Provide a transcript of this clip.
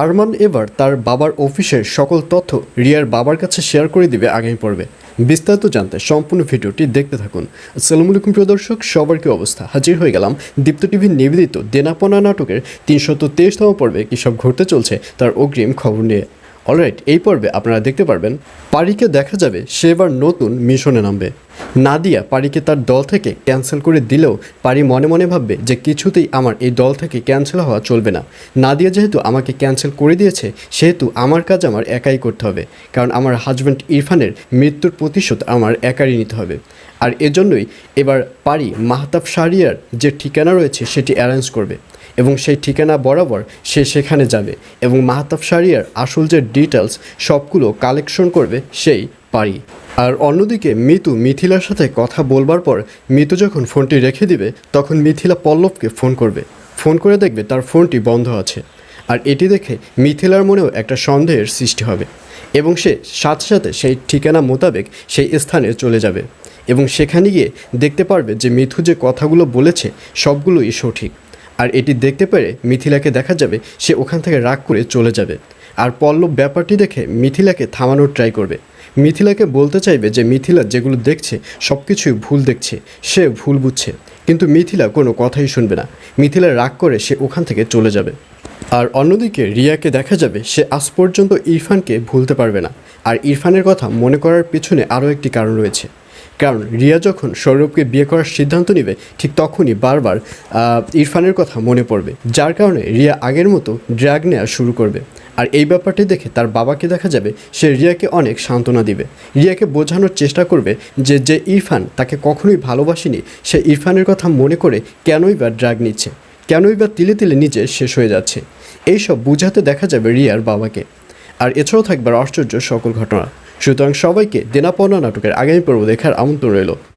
আরমান এবার তার বাবার অফিসের সকল তথ্য রিয়ার বাবার কাছে শেয়ার করে দিবে আগামী পর্বে। বিস্তারিত জানতে সম্পূর্ণ ভিডিওটি দেখতে থাকুন। আসসালামু আলাইকুম প্রিয় দর্শক, সবার কি অবস্থা? হাজির হয়ে গেলাম দীপ্ত টিভির নিবেদিত দেনাপনা নাটকের ৩২৩তম পর্বে কী সব ঘটতে চলছে তার অগ্রিম খবর নিয়ে। অলরাইট, এই পর্বে আপনারা দেখতে পারবেন পারিকে দেখা যাবে সে এবার নতুন মিশনে নামবে। নাদিয়া পারিকে তার দল থেকে ক্যান্সেল করে দিলেও পারি মনে মনে ভাববে যে কিছুতেই আমার এই দল থেকে ক্যান্সেল হওয়া চলবে না। নাদিয়া যেহেতু আমাকে ক্যান্সেল করে দিয়েছে সেহেতু আমার কাজ আমার একাই করতে হবে, কারণ আমার হাজব্যান্ড ইরফানের মৃত্যুর প্রতিশোধ আমার একারই নিতে হবে। আর এজন্যই এবার পারি মাহতাব শাহরিয়ার যে ঠিকানা রয়েছে সেটি অ্যারেঞ্জ করবে এবং সেই ঠিকানা বরাবর সে সেখানে যাবে এবং মাহতাব শাহরিয়ার আসল যে ডিটেলস সবগুলো কালেকশন করবে সেই পারি। আর অন্যদিকে মিতু মিথিলার সাথে কথা বলবার পর মিতু যখন ফোনটি রেখে দিবে তখন মিথিলা পল্লবকে ফোন করবে। ফোন করে দেখবে তার ফোনটি বন্ধ আছে। আর এটি দেখে মিথিলার মনেও একটা সন্দেহের সৃষ্টি হবে এবং সে সাথে সাথে সেই ঠিকানা মোতাবেক সেই স্থানে চলে যাবে এবং সেখানে গিয়ে দেখতে পারবে যে মিথু যে কথাগুলো বলেছে সবগুলোই সঠিক। আর এটি দেখতে পেরে মিথিলাকে দেখা যাবে সে ওখান থেকে রাগ করে চলে যাবে। আর পল্লব ব্যাপারটি দেখে মিথিলাকে থামানোর ট্রাই করবে। মিথিলাকে বলতে চাইবে যে মিথিলা যেগুলো দেখছে সব কিছুই ভুল দেখছে, সে ভুল বুঝছে, কিন্তু মিথিলা কোনো কথাই শুনবে না। মিথিলা রাগ করে সে ওখান থেকে চলে যাবে। আর অন্যদিকে রিয়াকে দেখা যাবে সে আজ পর্যন্ত ইরফানকে ভুলতে পারবে না। আর ইরফানের কথা মনে করার পেছনে আরও একটি কারণ রয়েছে, কারণ রিয়া যখন সৌরভকে বিয়ে করার সিদ্ধান্ত নেবে ঠিক তখনই বারবার ইরফানের কথা মনে পড়বে, যার কারণে রিয়া আগের মতো ড্রাগ নেওয়া শুরু করবে। আর এই ব্যাপারটি দেখে তার বাবাকে দেখা যাবে সে রিয়াকে অনেক সান্ত্বনা দিবে, রিয়াকে বোঝানোর চেষ্টা করবে যে যে ইরফান তাকে কখনোই ভালোবাসেনি সে ইরফানের কথা মনে করে কেনই বা ড্রাগ নিচ্ছে, কেনই বা তিলে তিলে নিজে শেষ হয়ে যাচ্ছে, এইসব বোঝাতে দেখা যাবে রিয়ার বাবাকে। আর এছাড়াও থাকবে আশ্চর্য সকল ঘটনা। সুতরাং সবাইকে দেনাপনা নাটকের আগামী পর্ব দেখার আমন্ত্রণ রইল।